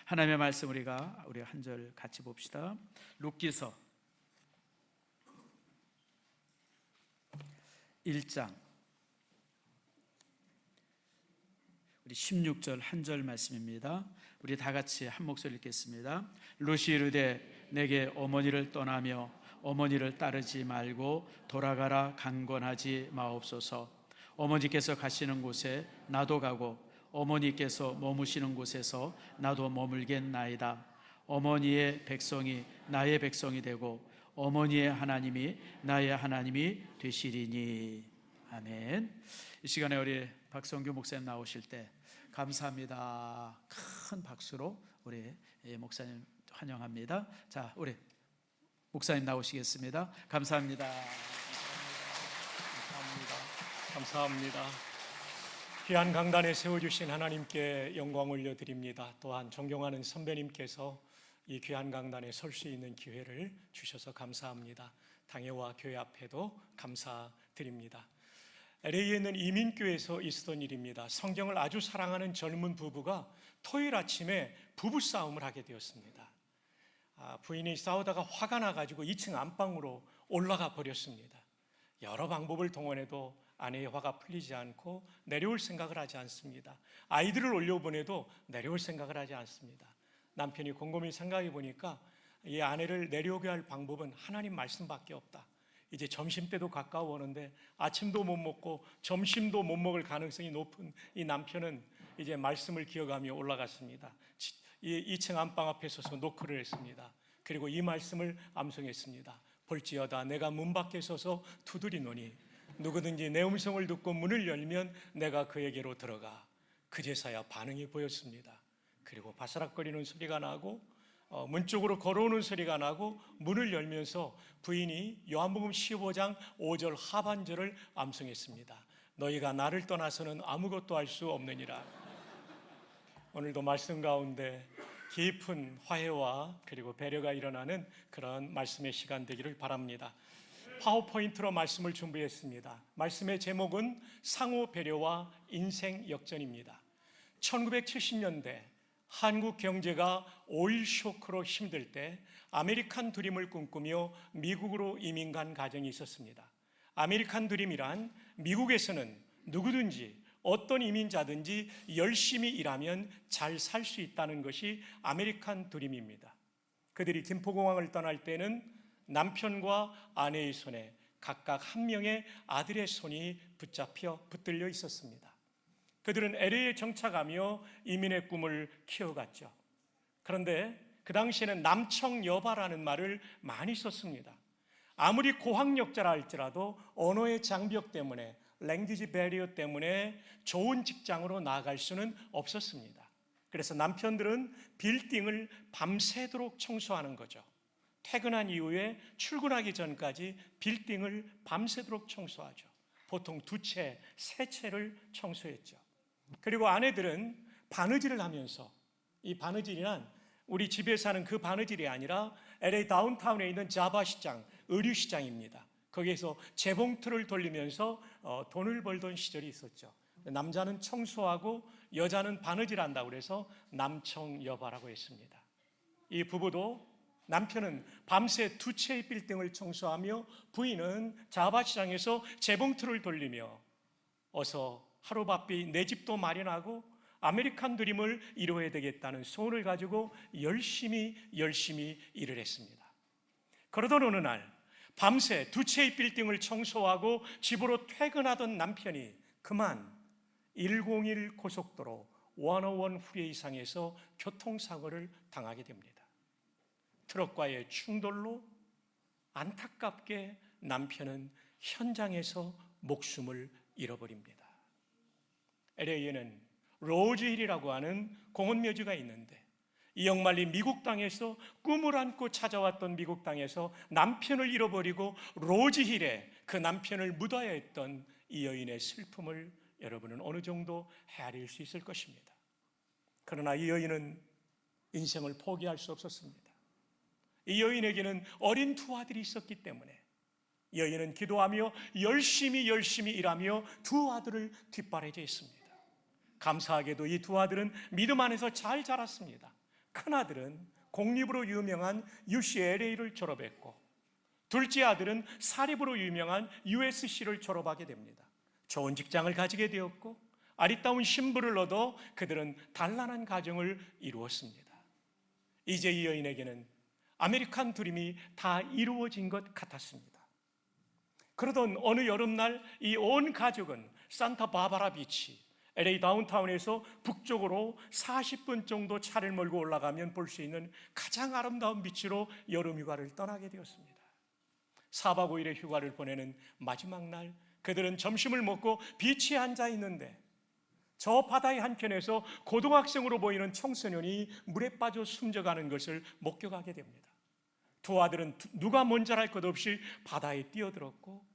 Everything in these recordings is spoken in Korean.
하나님의 말씀 우리 한 절 같이 봅시다. 룻기서 1장 우리 16절 한 절 말씀입니다. 우리 다 같이 한 목소리 읽겠습니다. 룻이 이르되 내게 어머니를 떠나며 어머니를 따르지 말고 돌아가라 강권하지 마옵소서. 어머니께서 가시는 곳에 나도 가고 어머니께서 머무시는 곳에서 나도 머물겠나이다. 어머니의 백성이 나의 백성이 되고 어머니의 하나님이 나의 하나님이 되시리니. 아멘. 이 시간에 우리 박성규 목사님 나오실 때 감사합니다. 큰 박수로 우리 목사님 환영합니다. 자, 우리 목사님 나오시겠습니다. 감사합니다. 감사합니다. 귀한 강단에 세워주신 하나님께 영광 올려드립니다. 또한 존경하는 선배님께서 이 귀한 강단에 설 수 있는 기회를 주셔서 감사합니다. 당회와 교회 앞에도 감사드립니다. LA에 있는 이민교회에서 있었던 일입니다. 성경을 아주 사랑하는 젊은 부부가 토요일 아침에 부부싸움을 하게 되었습니다. 부인이 싸우다가 화가 나가지고 2층 안방으로 올라가 버렸습니다. 여러 방법을 동원해도 아내의 화가 풀리지 않고 내려올 생각을 하지 않습니다. 아이들을 올려보내도 내려올 생각을 하지 않습니다. 남편이 곰곰이 생각해 보니까 이 아내를 내려오게 할 방법은 하나님 말씀밖에 없다. 이제 점심때도 가까워 오는데 아침도 못 먹고 점심도 못 먹을 가능성이 높은 이 남편은 이제 말씀을 기억하며 올라갔습니다. 2층 안방 앞에 서서 노크를 했습니다. 그리고 이 말씀을 암송했습니다. 볼지어다 내가 문 밖에 서서 두드리노니 누구든지 내 음성을 듣고 문을 열면 내가 그에게로 들어가. 그제서야 반응이 보였습니다. 그리고 바스락거리는 소리가 나고 문 쪽으로 걸어오는 소리가 나고 문을 열면서 부인이 요한복음 15장 5절 하반절을 암송했습니다. 너희가 나를 떠나서는 아무것도 할 수 없느니라. 오늘도 말씀 가운데 깊은 화해와 그리고 배려가 일어나는 그런 말씀의 시간 되기를 바랍니다. 파워포인트로 말씀을 준비했습니다. 말씀의 제목은 상호 배려와 인생 역전입니다. 1970년대 한국 경제가 오일 쇼크로 힘들 때 아메리칸 드림을 꿈꾸며 미국으로 이민 간 가정이 있었습니다. 아메리칸 드림이란 미국에서는 누구든지 어떤 이민자든지 열심히 일하면 잘 살 수 있다는 것이 아메리칸 드림입니다. 그들이 김포공항을 떠날 때는 남편과 아내의 손에 각각 한 명의 아들의 손이 붙들려 있었습니다. 그들은 LA에 정착하며 이민의 꿈을 키워갔죠. 그런데 그 당시에는 남청여바라는 말을 많이 썼습니다. 아무리 고학력자라 할지라도 언어의 장벽 때문에 랭귀지 배리어 때문에 좋은 직장으로 나아갈 수는 없었습니다. 그래서 남편들은 빌딩을 밤새도록 청소하는 거죠. 퇴근한 이후에 출근하기 전까지 빌딩을 밤새도록 청소하죠. 보통 2채, 3채를 청소했죠. 그리고 아내들은 바느질을 하면서, 이 바느질이란 우리 집에서 하는 그 바느질이 아니라 LA 다운타운에 있는 자바 시장, 의류 시장입니다. 거기에서 재봉틀을 돌리면서 돈을 벌던 시절이 있었죠. 남자는 청소하고 여자는 바느질한다고 해서 남청여바라고 했습니다. 이 부부도 남편은 밤새 2채의 빌딩을 청소하며 부인은 자바시장에서 재봉틀을 돌리며 어서 하루바삐 내 집도 마련하고 아메리칸 드림을 이루어야 되겠다는 소원을 가지고 열심히 일을 했습니다. 그러던 어느 날 밤새 2채의 빌딩을 청소하고 집으로 퇴근하던 남편이 그만 101 고속도로 101 프리웨이상에서 교통사고를 당하게 됩니다. 트럭과의 충돌로 안타깝게 남편은 현장에서 목숨을 잃어버립니다. LA에는 로즈힐이라고 하는 공원 묘지가 있는데 이 역말리 미국 땅에서 꿈을 안고 찾아왔던 미국 땅에서 남편을 잃어버리고 로즈힐에 그 남편을 묻어야 했던 이 여인의 슬픔을 여러분은 어느 정도 헤아릴 수 있을 것입니다. 그러나 이 여인은 인생을 포기할 수 없었습니다. 이 여인에게는 어린 2 아들이 있었기 때문에 여인은 기도하며 열심히 일하며 2 아들을 뒷바라지했습니다. 감사하게도 이 2 아들은 믿음 안에서 잘 자랐습니다. 큰아들은 공립으로 유명한 UCLA를 졸업했고 둘째 아들은 사립으로 유명한 USC를 졸업하게 됩니다. 좋은 직장을 가지게 되었고 아리따운 신부를 얻어 그들은 단란한 가정을 이루었습니다. 이제 이 여인에게는 아메리칸 드림이 다 이루어진 것 같았습니다. 그러던 어느 여름날 이 온 가족은 산타바바라 비치, LA 다운타운에서 북쪽으로 40분 정도 차를 몰고 올라가면 볼 수 있는 가장 아름다운 비치로 여름 휴가를 떠나게 되었습니다. 4박 5일의 휴가를 보내는 마지막 날 그들은 점심을 먹고 비치에 앉아 있는데 저 바다의 한켠에서 고등학생으로 보이는 청소년이 물에 빠져 숨져가는 것을 목격하게 됩니다. 두 아들은 누가 먼저랄 것 없이 바다에 뛰어들었고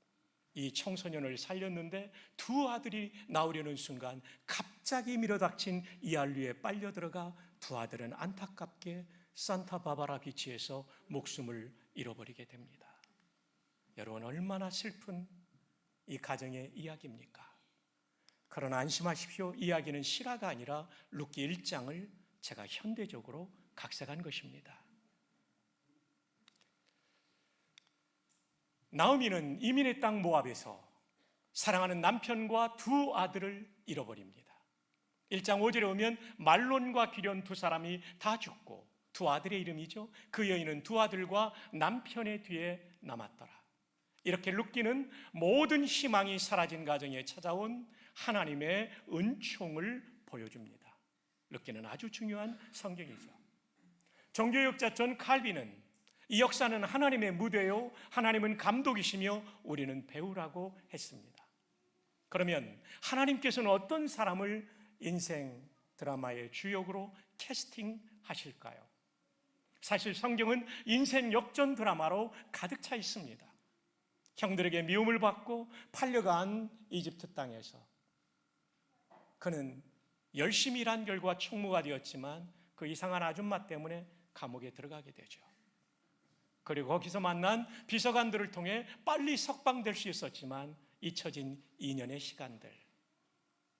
이 청소년을 살렸는데 두 아들이 나오려는 순간 갑자기 밀어닥친 이알류에 빨려 들어가 두 아들은 안타깝게 산타바바라 비치에서 목숨을 잃어버리게 됩니다. 여러분, 얼마나 슬픈 이 가정의 이야기입니까? 그러나 안심하십시오. 이야기는 실화가 아니라 룻기 1장을 제가 현대적으로 각색한 것입니다. 나오미는 이민의 땅 모압에서 사랑하는 남편과 두 아들을 잃어버립니다. 1장 5절에 오면 말론과 기련 두 사람이 다 죽고 두 아들의 이름이죠. 그 여인은 두 아들과 남편의 뒤에 남았더라. 이렇게 룻기는 모든 희망이 사라진 가정에 찾아온 하나님의 은총을 보여줍니다. 룻기는 아주 중요한 성경이죠. 종교역자 존 칼빈은 이 역사는 하나님의 무대요, 하나님은 감독이시며 우리는 배우라고 했습니다. 그러면 하나님께서는 어떤 사람을 인생 드라마의 주역으로 캐스팅하실까요? 사실 성경은 인생 역전 드라마로 가득 차 있습니다. 형들에게 미움을 받고 팔려간 이집트 땅에서 그는 열심히 일한 결과 총무가 되었지만 그 이상한 아줌마 때문에 감옥에 들어가게 되죠. 그리고 거기서 만난 비서관들을 통해 빨리 석방될 수 있었지만 잊혀진 2년의 시간들.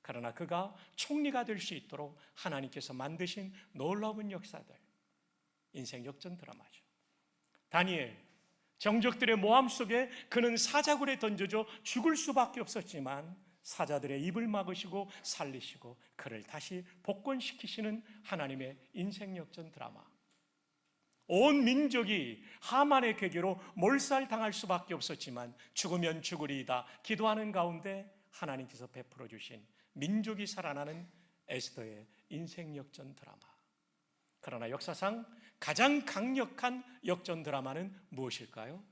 그러나 그가 총리가 될 수 있도록 하나님께서 만드신 놀라운 역사들. 인생 역전 드라마죠. 다니엘, 정적들의 모함 속에 그는 사자굴에 던져져 죽을 수밖에 없었지만 사자들의 입을 막으시고 살리시고 그를 다시 복권시키시는 하나님의 인생 역전 드라마. 온 민족이 하만의 괴계로 몰살당할 수밖에 없었지만 죽으면 죽으리이다 기도하는 가운데 하나님께서 베풀어 주신 민족이 살아나는 에스더의 인생 역전 드라마. 그러나 역사상 가장 강력한 역전 드라마는 무엇일까요?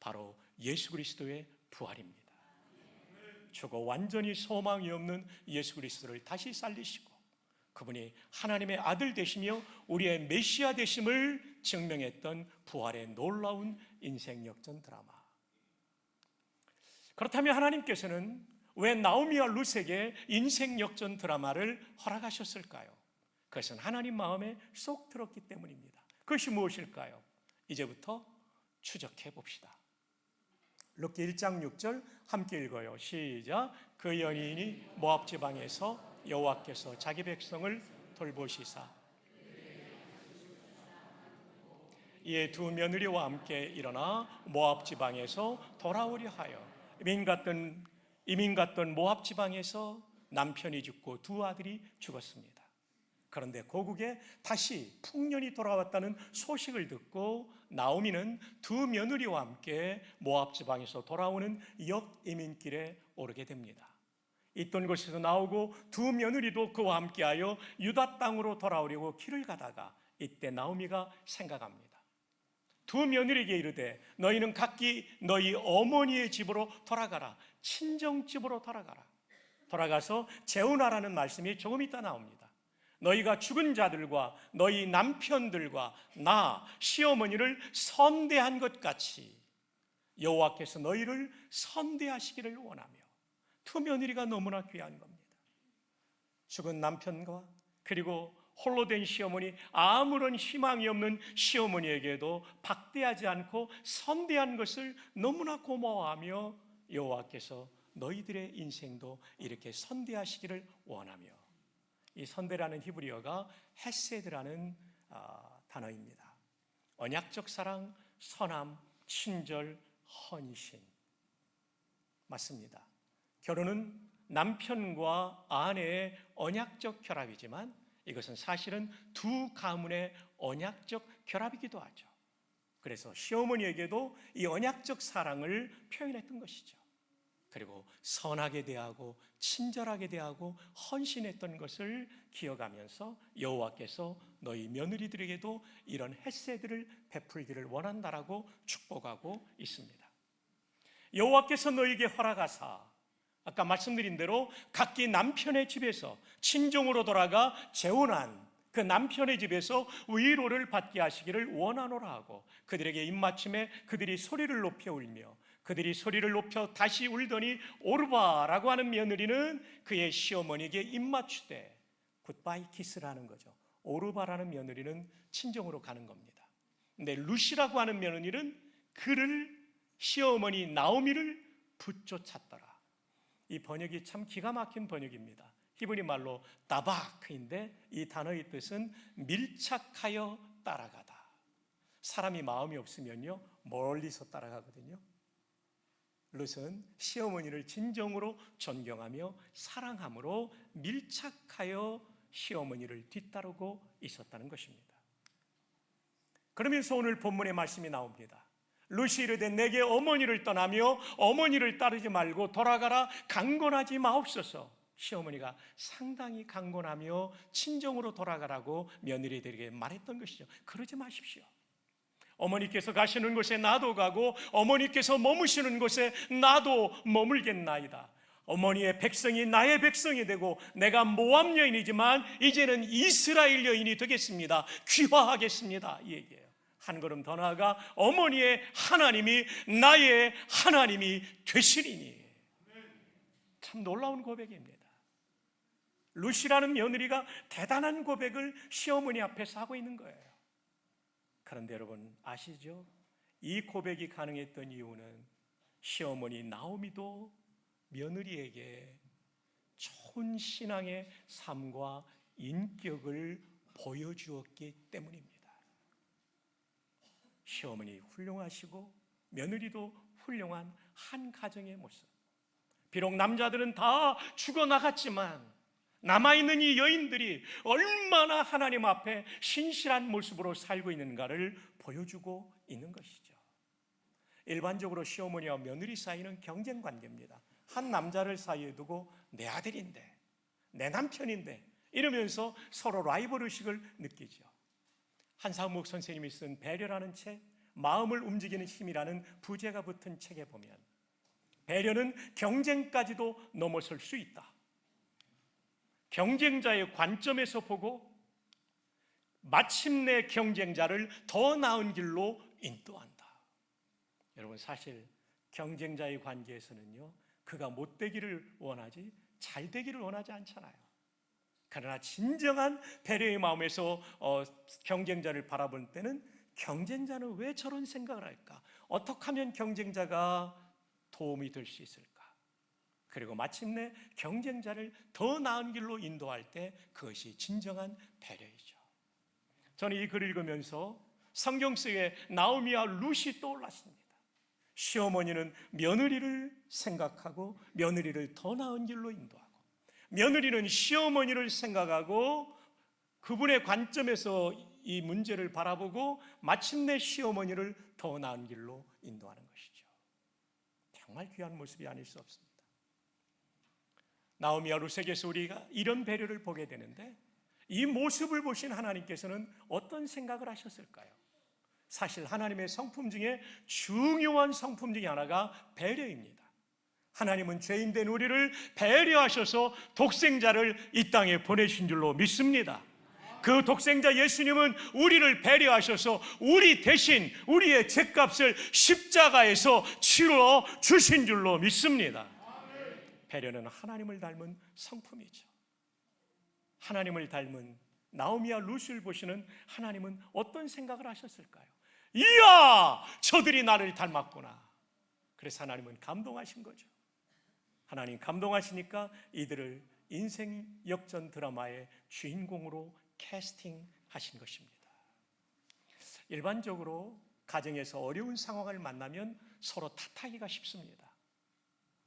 바로 예수 그리스도의 부활입니다. 죽어 완전히 소망이 없는 예수 그리스도를 다시 살리시고 그분이 하나님의 아들 되시며 우리의 메시아 되심을 증명했던 부활의 놀라운 인생 역전 드라마. 그렇다면 하나님께서는 왜 나오미와 룻에게 인생 역전 드라마를 허락하셨을까요? 그것은 하나님 마음에 쏙 들었기 때문입니다. 그것이 무엇일까요? 이제부터 추적해 봅시다. 룻기 1장 6절 함께 읽어요. 시작. 그 여인이 모압 지방에서 여호와께서 자기 백성을 돌보시사 이에 두 며느리와 함께 일어나 모압 지방에서 돌아오려 하여 이민 갔던 모압 지방에서 남편이 죽고 두 아들이 죽었습니다. 그런데 고국에 다시 풍년이 돌아왔다는 소식을 듣고 나오미는 두 며느리와 함께 모압 지방에서 돌아오는 역이민길에 오르게 됩니다. 있던 곳에서 나오고 두 며느리도 그와 함께하여 유다 땅으로 돌아오려고 길을 가다가 이때 나오미가 생각합니다. 두 며느리에게 이르되 너희는 각기 너희 어머니의 집으로 돌아가라. 친정집으로 돌아가라. 돌아가서 재혼하라는 말씀이 조금 있다 나옵니다. 너희가 죽은 자들과 너희 남편들과 나 시어머니를 선대한 것 같이 여호와께서 너희를 선대하시기를 원하며 두 며느리가 너무나 귀한 겁니다. 죽은 남편과 그리고 홀로 된 시어머니, 아무런 희망이 없는 시어머니에게도 박대하지 않고 선대한 것을 너무나 고마워하며 여호와께서 너희들의 인생도 이렇게 선대하시기를 원하며 이 선대라는 히브리어가 헤세드라는 단어입니다. 언약적 사랑, 선함, 친절, 헌신. 맞습니다. 결혼은 남편과 아내의 언약적 결합이지만 이것은 사실은 두 가문의 언약적 결합이기도 하죠. 그래서 시어머니에게도 이 언약적 사랑을 표현했던 것이죠. 그리고 선하게 대하고 친절하게 대하고 헌신했던 것을 기억하면서 여호와께서 너희 며느리들에게도 이런 헤세드를 베풀기를 원한다라고 축복하고 있습니다. 여호와께서 너희에게 허락하사, 아까 말씀드린 대로 각기 남편의 집에서 친정으로 돌아가 재혼한 그 남편의 집에서 위로를 받게 하시기를 원하노라 하고, 그들에게 입맞춤에 그들이 소리를 높여 울며 그들이 소리를 높여 다시 울더니 오르바라고 하는 며느리는 그의 시어머니에게 입맞추되 굿바이 키스를 하는 거죠. 오르바라는 며느리는 친정으로 가는 겁니다. 근데 루시라고 하는 며느리는 그를, 시어머니 나오미를 붙쫓았더라. 이 번역이 참 기가 막힌 번역입니다. 히브리 말로 다바크인데 이 단어의 뜻은 밀착하여 따라가다. 사람이 마음이 없으면요 멀리서 따라가거든요. 룻은 시어머니를 진정으로 존경하며 사랑함으로 밀착하여 시어머니를 뒤따르고 있었다는 것입니다. 그러면서 오늘 본문의 말씀이 나옵니다. 룻이 이르되 내게 어머니를 떠나며 어머니를 따르지 말고 돌아가라, 강권하지 마옵소서. 시어머니가 상당히 강권하며 친정으로 돌아가라고 며느리들에게 말했던 것이죠. 그러지 마십시오. 어머니께서 가시는 곳에 나도 가고 어머니께서 머무시는 곳에 나도 머물겠나이다. 어머니의 백성이 나의 백성이 되고 내가 모압 여인이지만 이제는 이스라엘 여인이 되겠습니다. 귀화하겠습니다. 이 얘기예요. 한 걸음 더 나아가 어머니의 하나님이 나의 하나님이 되시리니. 참 놀라운 고백입니다. 룻이라는 며느리가 대단한 고백을 시어머니 앞에서 하고 있는 거예요. 그런데 여러분 아시죠? 이 고백이 가능했던 이유는 시어머니 나오미도 며느리에게 좋은 신앙의 삶과 인격을 보여주었기 때문입니다. 시어머니 훌륭하시고 며느리도 훌륭한 한 가정의 모습. 비록 남자들은 다 죽어나갔지만 남아있는 이 여인들이 얼마나 하나님 앞에 신실한 모습으로 살고 있는가를 보여주고 있는 것이죠. 일반적으로 시어머니와 며느리 사이는 경쟁 관계입니다. 한 남자를 사이에 두고 내 아들인데, 내 남편인데 이러면서 서로 라이벌 의식을 느끼죠. 한상목 선생님이 쓴 배려라는 책, 마음을 움직이는 힘이라는 부제가 붙은 책에 보면 배려는 경쟁까지도 넘어설 수 있다. 경쟁자의 관점에서 보고 마침내 경쟁자를 더 나은 길로 인도한다. 여러분 사실 경쟁자의 관계에서는요 그가 못되기를 원하지 잘 되기를 원하지 않잖아요. 그러나 진정한 배려의 마음에서 경쟁자를 바라볼 때는 경쟁자는 왜 저런 생각을 할까? 어떻게 하면 경쟁자가 도움이 될 수 있을까? 그리고 마침내 경쟁자를 더 나은 길로 인도할 때 그것이 진정한 배려이죠. 저는 이 글을 읽으면서 성경 속에 나오미와 룻이 떠올랐습니다. 시어머니는 며느리를 생각하고 며느리를 더 나은 길로 인도하고, 며느리는 시어머니를 생각하고 그분의 관점에서 이 문제를 바라보고 마침내 시어머니를 더 나은 길로 인도하는 것이죠. 정말 귀한 모습이 아닐 수 없습니다. 나오미와 룻에게서 우리가 이런 배려를 보게 되는데 이 모습을 보신 하나님께서는 어떤 생각을 하셨을까요? 사실 하나님의 성품 중에 중요한 성품 중에 하나가 배려입니다. 하나님은 죄인된 우리를 배려하셔서 독생자를 이 땅에 보내신 줄로 믿습니다. 그 독생자 예수님은 우리를 배려하셔서 우리 대신 우리의 죄값을 십자가에서 치러 주신 줄로 믿습니다. 배려는 하나님을 닮은 성품이죠. 하나님을 닮은 나오미와 룻을 보시는 하나님은 어떤 생각을 하셨을까요? 이야, 저들이 나를 닮았구나. 그래서 하나님은 감동하신 거죠. 하나님 감동하시니까 이들을 인생 역전 드라마의 주인공으로 캐스팅하신 것입니다. 일반적으로 가정에서 어려운 상황을 만나면 서로 탓하기가 쉽습니다.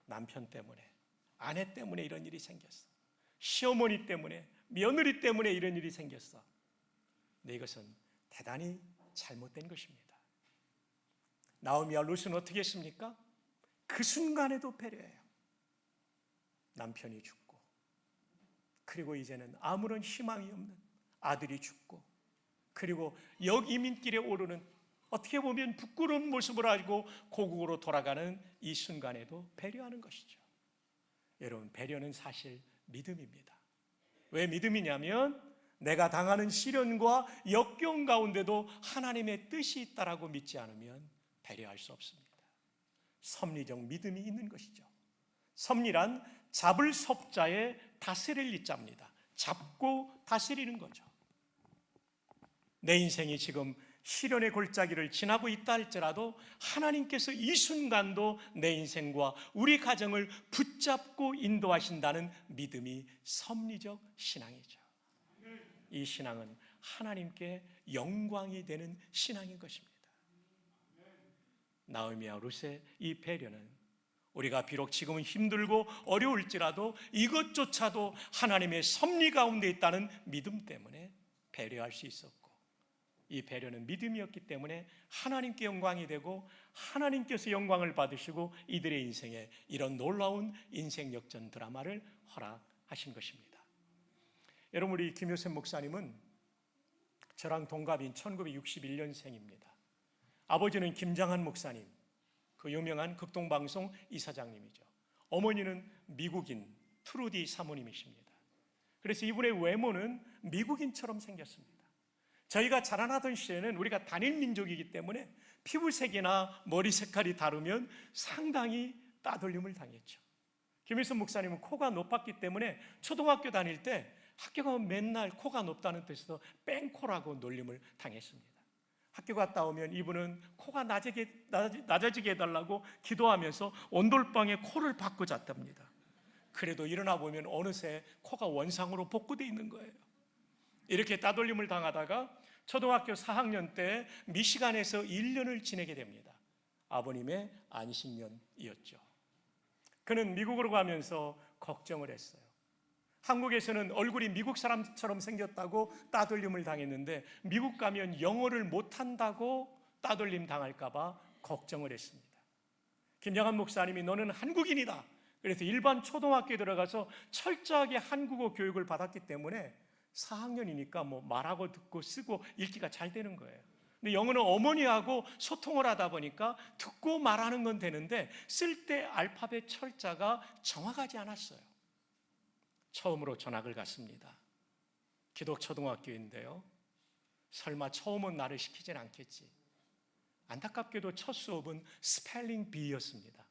남편 때문에, 아내 때문에 이런 일이 생겼어. 시어머니 때문에, 며느리 때문에 이런 일이 생겼어. 근데 이것은 대단히 잘못된 것입니다. 나오미와 룻은 어떻게 했습니까? 그 순간에도 배려해요. 남편이 죽고, 그리고 이제는 아무런 희망이 없는 아들이 죽고, 그리고 역이민길에 오르는 어떻게 보면 부끄러운 모습을 가지고 고국으로 돌아가는 이 순간에도 배려하는 것이죠. 여러분, 배려는 사실 믿음입니다. 왜 믿음이냐면 내가 당하는 시련과 역경 가운데도 하나님의 뜻이 있다라고 믿지 않으면 배려할 수 없습니다. 섭리적 믿음이 있는 것이죠. 섭리란 잡을 섭자에 다스릴 이자입니다. 잡고 다스리는 거죠. 내 인생이 지금 시련의 골짜기를 지나고 있다 할지라도 하나님께서 이 순간도 내 인생과 우리 가정을 붙잡고 인도하신다는 믿음이 섭리적 신앙이죠. 이 신앙은 하나님께 영광이 되는 신앙인 것입니다. 나오미와 룻의 이 배려는 우리가 비록 지금은 힘들고 어려울지라도 이것조차도 하나님의 섭리 가운데 있다는 믿음 때문에 배려할 수 있었고, 이 배려는 믿음이었기 때문에 하나님께 영광이 되고 하나님께서 영광을 받으시고 이들의 인생에 이런 놀라운 인생 역전 드라마를 허락하신 것입니다. 여러분, 우리 김효셉 목사님은 저랑 동갑인 1961년생입니다. 아버지는 김장한 목사님, 그 유명한 극동방송 이사장님이죠. 어머니는 미국인 트루디 사모님이십니다. 그래서 이분의 외모는 미국인처럼 생겼습니다. 저희가 자라나던 시대에는 우리가 단일 민족이기 때문에 피부색이나 머리 색깔이 다르면 상당히 따돌림을 당했죠. 김일성 목사님은 코가 높았기 때문에 초등학교 다닐 때 학교 가면 맨날 코가 높다는 뜻에서 뺑코라고 놀림을 당했습니다. 학교 갔다 오면 이분은 코가 낮아지게 해달라고 기도하면서 온돌방에 코를 박고 잤답니다. 그래도 일어나 보면 어느새 코가 원상으로 복구되어 있는 거예요. 이렇게 따돌림을 당하다가 초등학교 4학년 때 미시간에서 1년을 지내게 됩니다. 아버님의 안식년이었죠. 그는 미국으로 가면서 걱정을 했어요. 한국에서는 얼굴이 미국 사람처럼 생겼다고 따돌림을 당했는데 미국 가면 영어를 못한다고 따돌림 당할까 봐 걱정을 했습니다. 김장한 목사님이 너는 한국인이다. 그래서 일반 초등학교에 들어가서 철저하게 한국어 교육을 받았기 때문에 4학년이니까 뭐 말하고 듣고 쓰고 읽기가 잘 되는 거예요. 근데 영어는 어머니하고 소통을 하다 보니까 듣고 말하는 건 되는데 쓸 때 알파벳 철자가 정확하지 않았어요. 처음으로 전학을 갔습니다. 기독초등학교인데요. 설마 처음은 나를 시키진 않겠지. 안타깝게도 첫 수업은 스펠링 B였습니다.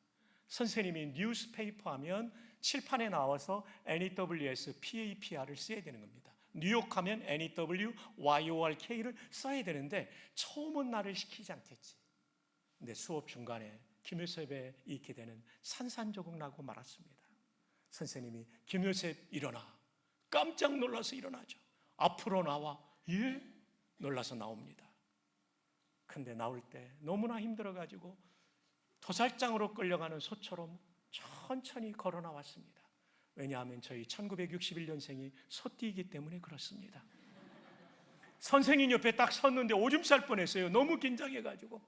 선생님이 뉴스페이퍼 하면 칠판에 나와서 NEWS, PAPR을 써야 되는 겁니다. 뉴욕 하면 NEWYORK를 써야 되는데 처음은 나를 시키지 않겠지. 근데 수업 중간에 김효셉에 있게 되는 산산조각 나고 말았습니다. 선생님이 김효셉 일어나. 깜짝 놀라서 일어나죠. 앞으로 나와. 예? 놀라서 나옵니다. 근데 나올 때 너무나 힘들어가지고 도살장으로 끌려가는 소처럼 천천히 걸어 나왔습니다. 왜냐하면 저희 1961년생이 소띠이기 때문에 그렇습니다. 선생님 옆에 딱 섰는데 오줌 쌀 뻔했어요. 너무 긴장해가지고.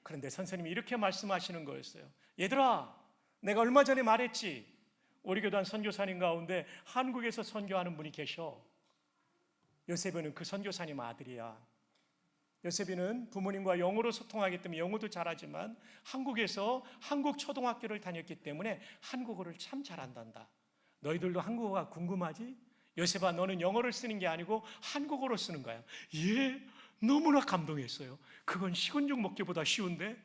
그런데 선생님이 이렇게 말씀하시는 거였어요. 얘들아, 내가 얼마 전에 말했지. 우리 교단 선교사님 가운데 한국에서 선교하는 분이 계셔. 요셉이는 그 선교사님 아들이야. 요셉이는 부모님과 영어로 소통하기 때문에 영어도 잘하지만 한국에서 한국 초등학교를 다녔기 때문에 한국어를 참 잘한단다. 너희들도 한국어가 궁금하지? 요셉아, 너는 영어를 쓰는 게 아니고 한국어로 쓰는 거야. 예, 너무나 감동했어요. 그건 식은죽 먹기보다 쉬운데?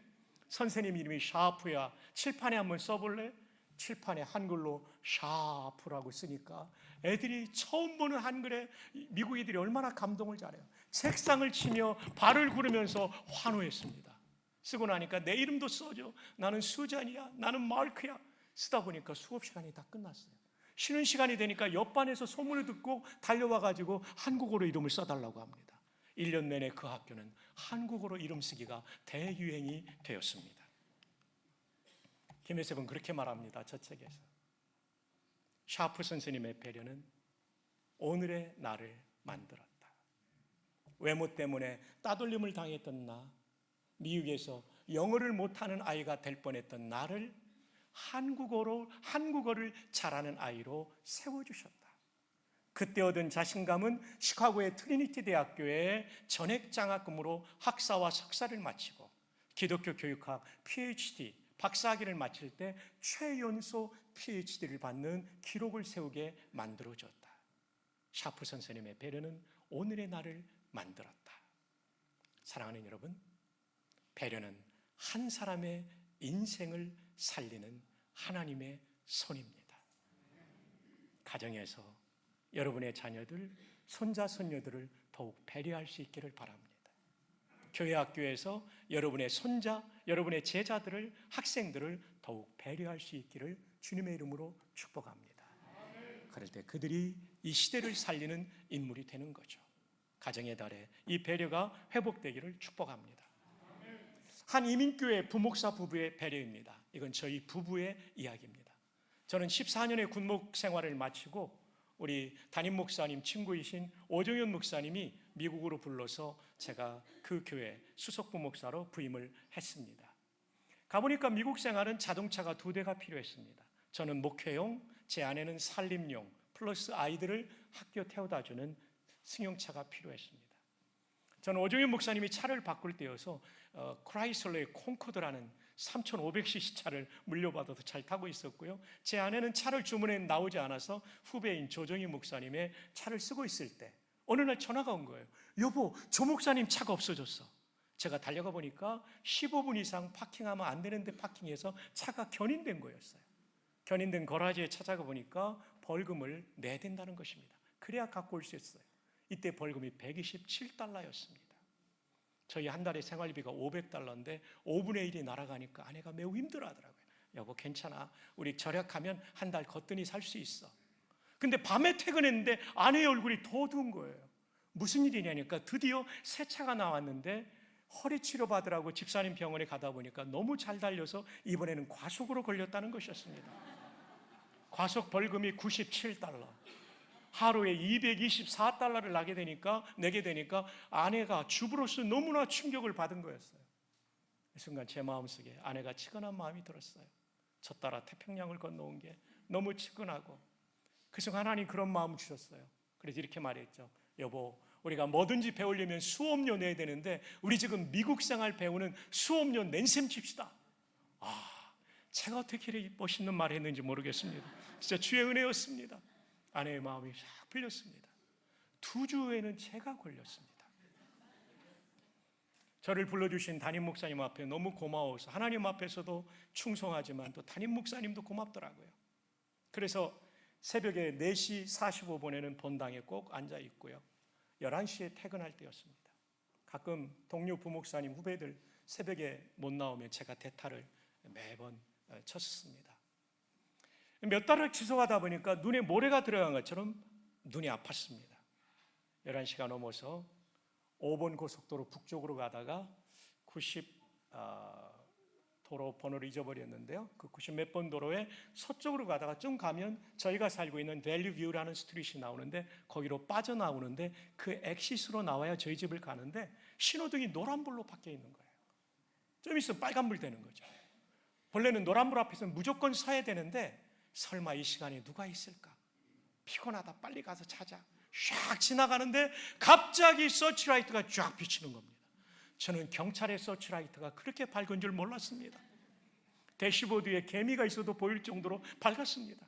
선생님 이름이 샤프야. 칠판에 한번 써볼래? 칠판에 한글로 샤프라고 쓰니까 애들이 처음 보는 한글에 미국 애들이 얼마나 감동을 잘해요. 책상을 치며 발을 구르면서 환호했습니다. 쓰고 나니까 내 이름도 써줘. 나는 수잔이야. 나는 마크야. 쓰다 보니까 수업 시간이 다 끝났어요. 쉬는 시간이 되니까 옆반에서 소문을 듣고 달려와가지고 한국어로 이름을 써달라고 합니다. 1년 내내 그 학교는 한국어로 이름 쓰기가 대유행이 되었습니다. 김혜섭은 그렇게 말합니다. 저 책에서. 샤프 선생님의 배려는 오늘의 나를 만들었다. 외모 때문에 따돌림을 당했던 나, 미국에서 영어를 못하는 아이가 될 뻔했던 나를 한국어를 잘하는 아이로 세워주셨다. 그때 얻은 자신감은 시카고의 트리니티 대학교에 전액장학금으로 학사와 석사를 마치고 기독교 교육학 PhD 박사학위를 마칠 때 최연소 PhD를 받는 기록을 세우게 만들어줬다. 샤프 선생님의 배려는 오늘의 나를 만들었다. 사랑하는 여러분, 배려는 한 사람의 인생을 살리는 하나님의 손입니다. 가정에서 여러분의 자녀들, 손자, 손녀들을 더욱 배려할 수 있기를 바랍니다. 교회 학교에서 여러분의 손자, 여러분의 제자들을, 학생들을 더욱 배려할 수 있기를 주님의 이름으로 축복합니다. 그럴 때 그들이 이 시대를 살리는 인물이 되는 거죠. 가정의 달에 이 배려가 회복되기를 축복합니다. 한 이민교회 부목사 부부의 배려입니다. 이건 저희 부부의 이야기입니다. 저는 14년의 군목 생활을 마치고 우리 담임 목사님 친구이신 오정현 목사님이 미국으로 불러서 제가 그 교회 수석 부목사로 부임을 했습니다. 가보니까 미국 생활은 자동차가 2대가 필요했습니다. 저는 목회용, 제 아내는 살림용, 플러스 아이들을 학교 태워다주는 승용차가 필요했습니다. 저는 오정현 목사님이 차를 바꿀 때여서 크라이슬러의 콩코드라는 3,500cc 차를 물려받아서 잘 타고 있었고요. 제 아내는 차를 주문해 나오지 않아서 후배인 조정희 목사님의 차를 쓰고 있을 때 어느 날 전화가 온 거예요. 여보, 조 목사님 차가 없어졌어. 제가 달려가 보니까 15분 이상 파킹하면 안 되는데 파킹해서 차가 견인된 거였어요. 견인된 거라지에 찾아가 보니까 벌금을 내야 된다는 것입니다. 그래야 갖고 올 수 있어요. 이때 벌금이 127달러였습니다. 저희 한 달에 생활비가 500달러인데 5분의 1이 날아가니까 아내가 매우 힘들어하더라고요. 여보 괜찮아, 우리 절약하면 한 달 거뜬히 살 수 있어. 근데 밤에 퇴근했는데 아내의 얼굴이 더 어두운 거예요. 무슨 일이냐니까 드디어 새 차가 나왔는데 허리 치료 받으라고 집사님 병원에 가다 보니까 너무 잘 달려서 이번에는 과속으로 걸렸다는 것이었습니다. 과속 벌금이 97달러. 하루에 224달러를 내게 되니까 아내가 주부로서 너무나 충격을 받은 거였어요. 이 순간 제 마음속에 아내가 치근한 마음이 들었어요. 저 따라 태평양을 건너온 게 너무 치근하고, 그 순간 하나님 그런 마음을 주셨어요. 그래서 이렇게 말했죠. 여보, 우리가 뭐든지 배우려면 수업료 내야 되는데 우리 지금 미국 생활 배우는 수업료 낸 셈 칩시다. 제가 어떻게 이렇게 멋있는 말을 했는지 모르겠습니다. 진짜 주의 은혜였습니다. 아내의 마음이 싹 풀렸습니다. 2주 후에는 제가 걸렸습니다. 저를 불러주신 담임 목사님 앞에 너무 고마워서 하나님 앞에서도 충성하지만 또 담임 목사님도 고맙더라고요. 그래서 새벽에 4시 45분에는 본당에 꼭 앉아 있고요. 11시에 퇴근할 때였습니다. 가끔 동료 부목사님 후배들 새벽에 못 나오면 제가 대타를 매번 쳤습니다. 몇 달을 지속하다 보니까 눈에 모래가 들어간 것처럼 눈이 아팠습니다. 11시가 넘어서 5번 고속도로 북쪽으로 가다가 90 도로 번호를 잊어버렸는데요. 그 90 몇 번 도로에 서쪽으로 가다가 좀 가면 저희가 살고 있는 밸류뷰라는 스트릿이 나오는데 거기로 빠져나오는데 그 엑시스로 나와야 저희 집을 가는데 신호등이 노란불로 바뀌어 있는 거예요. 좀 있으면 빨간불 되는 거죠. 원래는 노란불 앞에서 무조건 서야 되는데 설마 이 시간에 누가 있을까? 피곤하다, 빨리 가서 찾아. 샥 지나가는데 갑자기 서치라이트가 쫙 비치는 겁니다. 저는 경찰의 서치라이트가 그렇게 밝은 줄 몰랐습니다. 대시보드에 개미가 있어도 보일 정도로 밝았습니다.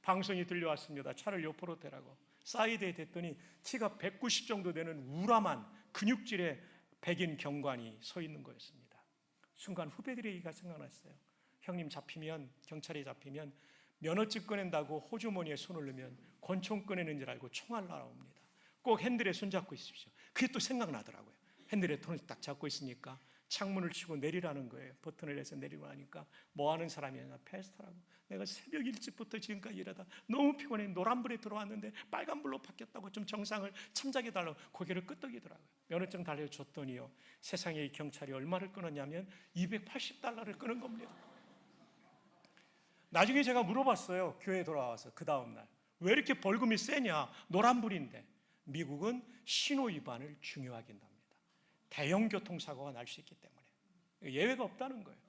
방송이 들려왔습니다. 차를 옆으로 대라고. 사이드에 댔더니 키가 190 정도 되는 우람한 근육질의 백인 경관이 서 있는 거였습니다. 순간 후배들의 얘기가 생각났어요. 형님 잡히면, 경찰에 잡히면 면허증 꺼낸다고 호주머니에 손을 넣으면 권총 꺼내는 줄 알고 총알 날아옵니다. 꼭 핸들에 손잡고 있으십시오. 그게 또 생각나더라고요. 핸들에 손을 딱 잡고 있으니까 창문을 치고 내리라는 거예요. 버튼을 해서 내리고 하니까 뭐 하는 사람이냐? 패스터라고. 내가 새벽 일찍부터 지금까지 일하다 너무 피곤해. 노란불에 들어왔는데 빨간불로 바뀌었다고 좀 정상을 참작해달라고 고개를 끄덕이더라고요. 면허증 달려줬더니요, 세상에 이 경찰이 얼마를 끊었냐면 $280를 끊은 겁니다. 나중에 제가 물어봤어요. 교회 돌아와서 그 다음날 왜 이렇게 벌금이 세냐? 노란불인데. 미국은 신호 위반을 중요하게 한답니다. 대형 교통사고가 날 수 있기 때문에 예외가 없다는 거예요.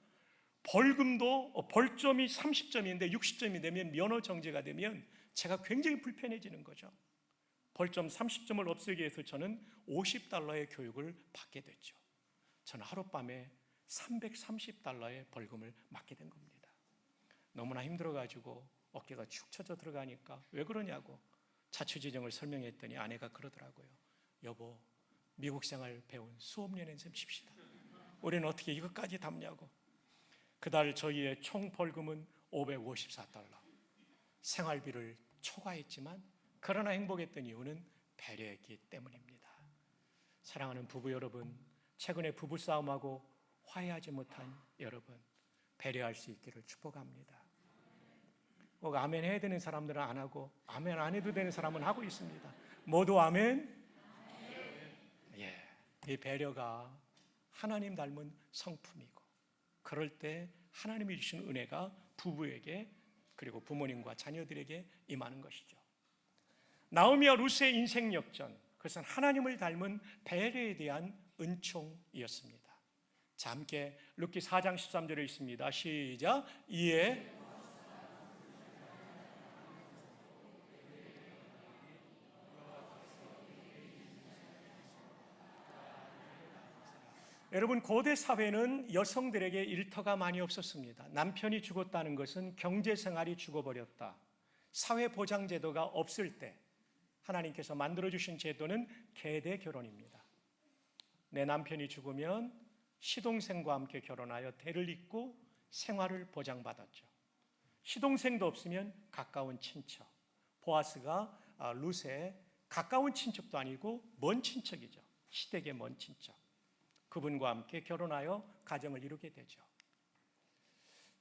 벌금도 벌점이 30점인데 60점이 되면 면허 정지가 되면 제가 굉장히 불편해지는 거죠. 벌점 30점을 없애기 위해서 저는 $50의 교육을 받게 됐죠. 저는 하룻밤에 $330의 벌금을 맞게 된 겁니다. 너무나 힘들어가지고 어깨가 축 처져 들어가니까 왜 그러냐고 자초지종을 설명했더니 아내가 그러더라고요. 여보, 미국 생활 배운 수업 연습 칩시다. 우리는 어떻게 이것까지 담냐고. 그달 저희의 총 벌금은 $554. 생활비를 초과했지만 그러나 행복했던 이유는 배려했기 때문입니다. 사랑하는 부부 여러분, 최근에 부부싸움하고 화해하지 못한 여러분, 배려할 수 있기를 축복합니다. 꼭 아멘 해야 되는 사람들은 안 하고 아멘 안 해도 되는 사람은 하고 있습니다. 모두 아멘. 예, 이 배려가 하나님 닮은 성품이고 그럴 때 하나님이 주신 은혜가 부부에게 그리고 부모님과 자녀들에게 임하는 것이죠. 나오미와 룻의 인생 역전, 그것은 하나님을 닮은 배려에 대한 은총이었습니다. 자, 함께 룻기 4장 13절에 있습니다. 시작. 이에 여러분, 고대 사회는 여성들에게 일터가 많이 없었습니다. 남편이 죽었다는 것은 경제생활이 죽어버렸다. 사회보장제도가 없을 때 하나님께서 만들어주신 제도는 계대 결혼입니다. 내 남편이 죽으면 시동생과 함께 결혼하여 대를 잇고 생활을 보장받았죠. 시동생도 없으면 가까운 친척. 보아스가 룻의 가까운 친척도 아니고 먼 친척이죠. 시댁의 먼 친척. 그분과 함께 결혼하여 가정을 이루게 되죠.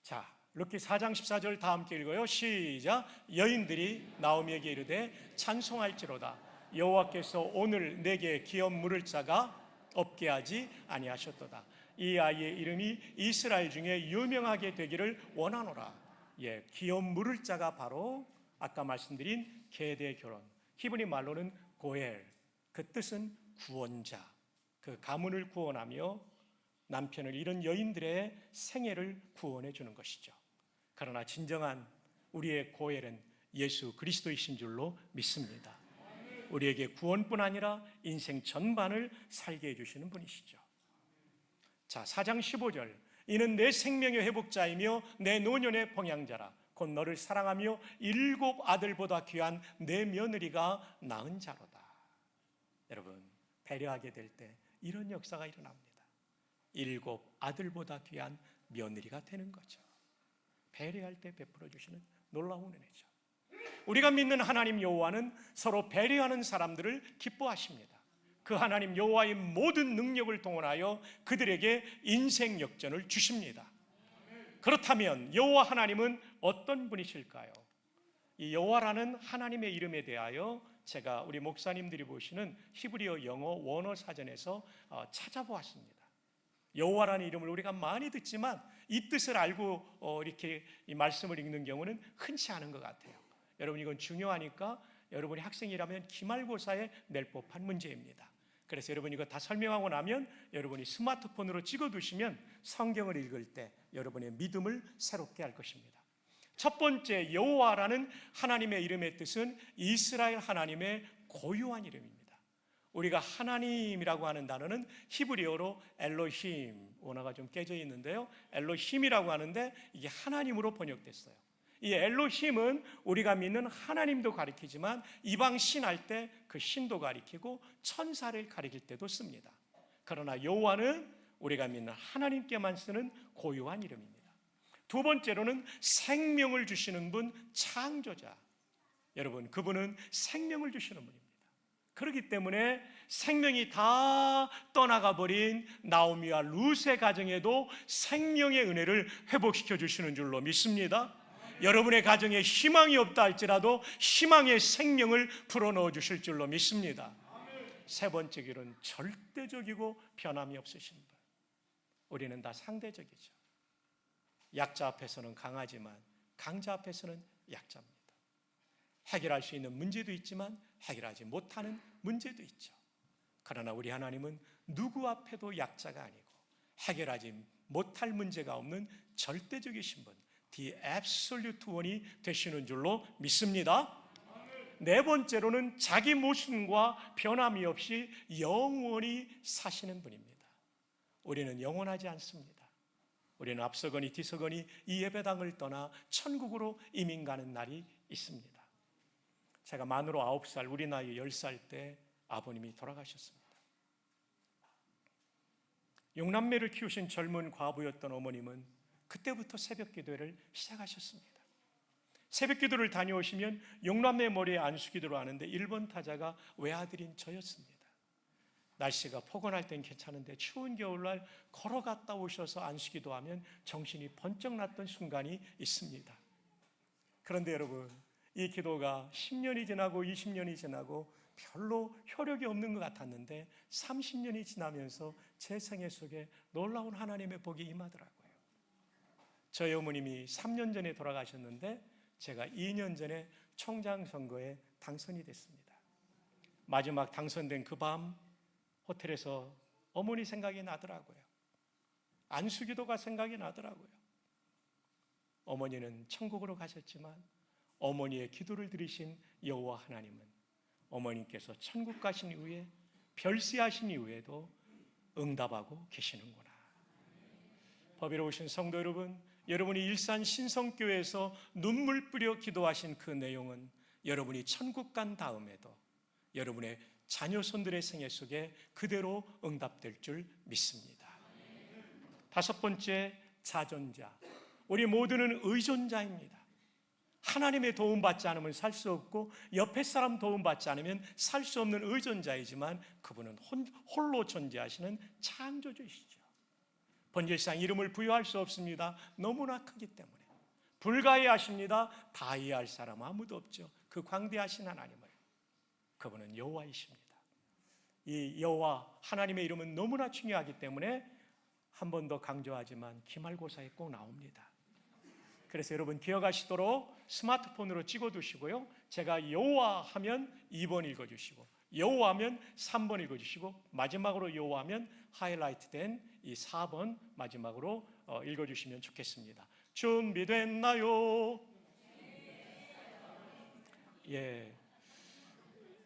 자, 룻기 4장 14절 다 함께 읽어요. 시작. 여인들이 나오미에게 이르되 찬송할지로다. 여호와께서 오늘 내게 기업 물을 자가 없게 하지 아니하셨도다. 이 아이의 이름이 이스라엘 중에 유명하게 되기를 원하노라. 예, 기업 물을 자가 바로 아까 말씀드린 계대 결혼. 히브리 말로는 고엘. 그 뜻은 구원자. 그 가문을 구원하며 남편을 잃은 여인들의 생애를 구원해 주는 것이죠. 그러나 진정한 우리의 고엘은 예수 그리스도이신 줄로 믿습니다. 우리에게 구원뿐 아니라 인생 전반을 살게 해주시는 분이시죠. 자, 4장 15절. 이는 내 생명의 회복자이며 내 노년의 봉양자라. 곧 너를 사랑하며 7 아들보다 귀한 내 며느리가 낳은 자로다. 여러분, 배려하게 될 때 이런 역사가 일어납니다. 7 아들보다 귀한 며느리가 되는 거죠. 배려할 때 베풀어 주시는 놀라운 은혜죠. 우리가 믿는 하나님 여호와는 서로 배려하는 사람들을 기뻐하십니다. 그 하나님 여호와의 모든 능력을 동원하여 그들에게 인생 역전을 주십니다. 그렇다면 여호와 하나님은 어떤 분이실까요? 이 여호와라는 하나님의 이름에 대하여 제가 우리 목사님들이 보시는 히브리어 영어 원어 사전에서 찾아보았습니다. 여호와라는 이름을 우리가 많이 듣지만 이 뜻을 알고 이렇게 이 말씀을 읽는 경우는 흔치 않은 것 같아요. 여러분, 이건 중요하니까 여러분이 학생이라면 기말고사에 낼 법한 문제입니다. 그래서 여러분 이거 다 설명하고 나면 여러분이 스마트폰으로 찍어두시면 성경을 읽을 때 여러분의 믿음을 새롭게 할 것입니다. 첫 번째, 여호와라는 하나님의 이름의 뜻은 이스라엘 하나님의 고유한 이름입니다. 우리가 하나님이라고 하는 단어는 히브리어로 엘로힘, 원어가 좀 깨져 있는데요, 엘로힘이라고 하는데 이게 하나님으로 번역됐어요. 이 엘로힘은 우리가 믿는 하나님도 가리키지만 이방 신할 때 그 신도 가리키고 천사를 가리킬 때도 씁니다. 그러나 여호와는 우리가 믿는 하나님께만 쓰는 고유한 이름입니다. 두 번째로는 생명을 주시는 분, 창조자. 여러분, 그분은 생명을 주시는 분입니다. 그렇기 때문에 생명이 다 떠나가 버린 나오미와 룻의 가정에도 생명의 은혜를 회복시켜 주시는 줄로 믿습니다. 여러분의 가정에 희망이 없다 할지라도 희망의 생명을 불어넣어 주실 줄로 믿습니다. 세 번째 길은 절대적이고 변함이 없으신 분. 우리는 다 상대적이죠. 약자 앞에서는 강하지만 강자 앞에서는 약자입니다. 해결할 수 있는 문제도 있지만 해결하지 못하는 문제도 있죠. 그러나 우리 하나님은 누구 앞에도 약자가 아니고 해결하지 못할 문제가 없는 절대적이신 분, The Absolute One이 되시는 줄로 믿습니다. 네 번째로는 자기 모순과 변함이 없이 영원히 사시는 분입니다. 우리는 영원하지 않습니다. 우리는 앞서거니 뒤서거니 이 예배당을 떠나 천국으로 이민 가는 날이 있습니다. 제가 만으로 9살, 우리 나이 10살 때 아버님이 돌아가셨습니다. 6남매를 키우신 젊은 과부였던 어머님은 그때부터 새벽 기도를 시작하셨습니다. 새벽 기도를 다녀오시면 6남매 머리에 안수기도를 하는데 1번 타자가 외아들인 저였습니다. 날씨가 포근할 땐 괜찮은데 추운 겨울날 걸어갔다 오셔서 안수기도 하면 정신이 번쩍 났던 순간이 있습니다. 그런데 여러분, 이 기도가 10년이 지나고 20년이 지나고 별로 효력이 없는 것 같았는데 30년이 지나면서 제 생애 속에 놀라운 하나님의 복이 임하더라고요. 저희 어머님이 3년 전에 돌아가셨는데 제가 2년 전에 총장 선거에 당선이 됐습니다. 마지막 당선된 그 밤 호텔에서 어머니 생각이 나더라고요. 안수기도가 생각이 나더라고요. 어머니는 천국으로 가셨지만 어머니의 기도를 들으신 여호와 하나님은 어머님께서 천국 가신 이후에 별세하신 이후에도 응답하고 계시는구나. 법이로우신 성도 여러분, 여러분이 일산 신성교회에서 눈물 뿌려 기도하신 그 내용은 여러분이 천국 간 다음에도 여러분의 자녀손들의 생애 속에 그대로 응답될 줄 믿습니다. 다섯 번째, 자존자. 우리 모두는 의존자입니다. 하나님의 도움 받지 않으면 살 수 없고 옆에 사람 도움 받지 않으면 살 수 없는 의존자이지만 그분은 홀로 존재하시는 창조주이시죠. 번제상 이름을 부여할 수 없습니다. 너무나 크기 때문에 불가이하십니다. 다 이해할 사람 아무도 없죠. 그 광대하신 하나님을, 그분은 여호와이십니다. 이 여호와 하나님의 이름은 너무나 중요하기 때문에 한 번 더 강조하지만 기말고사에 꼭 나옵니다. 그래서 여러분 기억하시도록 스마트폰으로 찍어두시고요. 제가 여호와 하면 2번 읽어주시고 여호와 하면 3번 읽어주시고 마지막으로 여호와 하면 하이라이트 된 이 4번 마지막으로 읽어주시면 좋겠습니다. 준비됐나요? 예.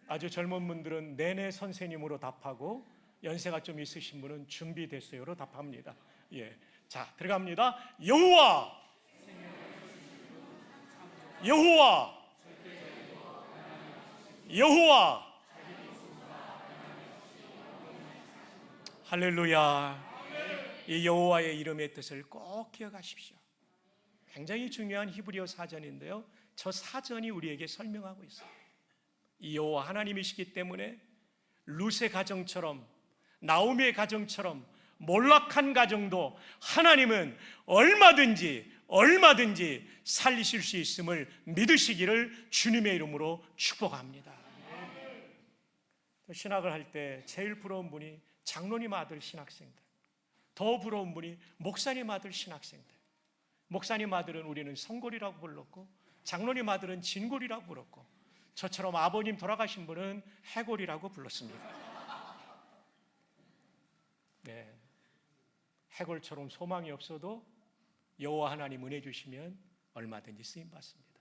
아주 젊은 분들은 네네 선생님으로 답하고 연세가 좀 있으신 분은 준비됐어요로 답합니다. 예. 자, 들어갑니다. 여호와! 여호와! 여호와! 할렐루야. 이 여호와의 이름의 뜻을 꼭 기억하십시오. 굉장히 중요한 히브리어 사전인데요. 저 사전이 우리에게 설명하고 있어요. 이 여호와 하나님이시기 때문에 룻의 가정처럼 나오미의 가정처럼 몰락한 가정도 하나님은 얼마든지 살리실 수 있음을 믿으시기를 주님의 이름으로 축복합니다. 신학을 할 때 제일 부러운 분이 장로님 아들 신학생들, 더 부러운 분이 목사님 아들 신학생들. 목사님 아들은 우리는 성골이라고 불렀고 장로님 아들은 진골이라고 불렀고 저처럼 아버님 돌아가신 분은 해골이라고 불렀습니다. 네, 해골처럼 소망이 없어도 여호와 하나님 은혜 주시면 얼마든지 쓰임 받습니다.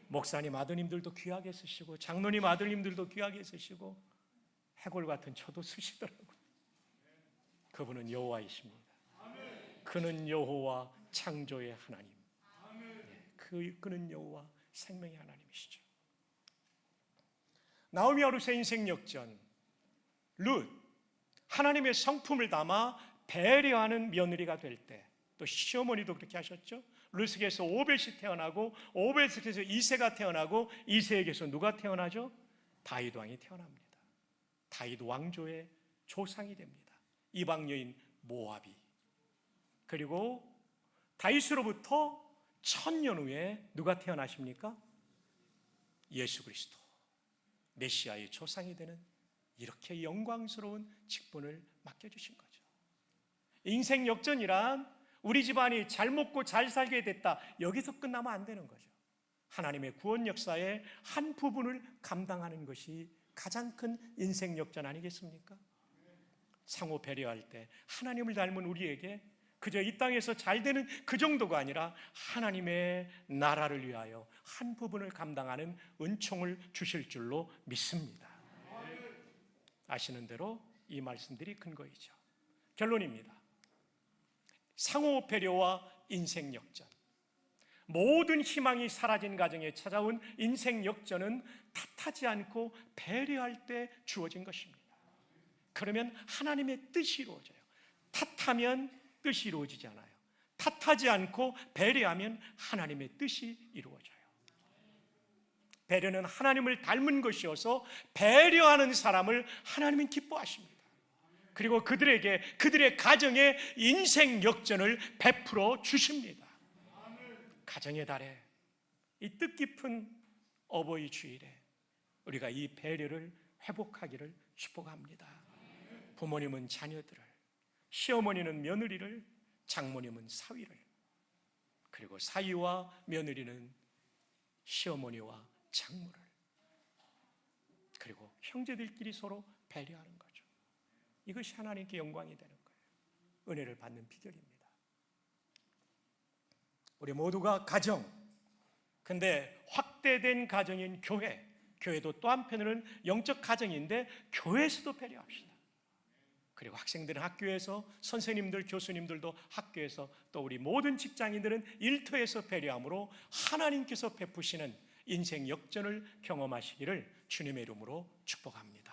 목사님 아드님들도 귀하게 쓰시고 장로님 아들님들도 귀하게 쓰시고 해골 같은 저도 쓰시더라고요. 그분은 여호와이십니다. 그는 여호와 창조의 하나님. 네, 그는 여호와 생명의 하나님이시죠. 나오미와 룻의 인생 역전. 룻, 하나님의 성품을 담아 배려하는 며느리가 될 때, 또 시어머니도 그렇게 하셨죠. 룻에게서 오벳이 태어나고 오벳에게서 이새가 태어나고 이새에게서 누가 태어나죠? 다윗 왕이 태어납니다. 다윗 왕조의 조상이 됩니다. 이방 여인 모압이. 그리고 다윗으로부터 1000년 후에 누가 태어나십니까? 예수 그리스도, 메시아의 조상이 되는 이렇게 영광스러운 직분을 맡겨주신 거죠. 인생 역전이란 우리 집안이 잘 먹고 잘 살게 됐다, 여기서 끝나면 안 되는 거죠. 하나님의 구원 역사의 한 부분을 감당하는 것이 가장 큰 인생 역전 아니겠습니까? 상호 배려할 때 하나님을 닮은 우리에게 그저 이 땅에서 잘 되는 그 정도가 아니라 하나님의 나라를 위하여 한 부분을 감당하는 은총을 주실 줄로 믿습니다. 아시는 대로 이 말씀들이 근거이죠. 결론입니다. 상호 배려와 인생 역전, 모든 희망이 사라진 가정에 찾아온 인생 역전은 탓하지 않고 배려할 때 주어진 것입니다. 그러면 하나님의 뜻이 이루어져요. 탓하면 뜻이 이루어지지 않아요. 탓하지 않고 배려하면 하나님의 뜻이 이루어져요. 배려는 하나님을 닮은 것이어서 배려하는 사람을 하나님은 기뻐하십니다. 그리고 그들에게, 그들의 가정에 인생 역전을 베풀어 주십니다. 가정의 달에, 이 뜻깊은 어버이 주일에 우리가 이 배려를 회복하기를 축복합니다. 부모님은 자녀들을, 시어머니는 며느리를, 장모님은 사위를, 그리고 사위와 며느리는 시어머니와 장모를, 그리고 형제들끼리 서로 배려하는 거죠. 이것이 하나님께 영광이 되는 거예요. 은혜를 받는 비결입니다. 우리 모두가 가정, 근데 확대된 가정인 교회, 교회도 또 한편으로는 영적 가정인데 교회에서도 배려합시다. 그리고 학생들은 학교에서, 선생님들, 교수님들도 학교에서, 또 우리 모든 직장인들은 일터에서 배려함으로 하나님께서 베푸시는 인생 역전을 경험하시기를 주님의 이름으로 축복합니다.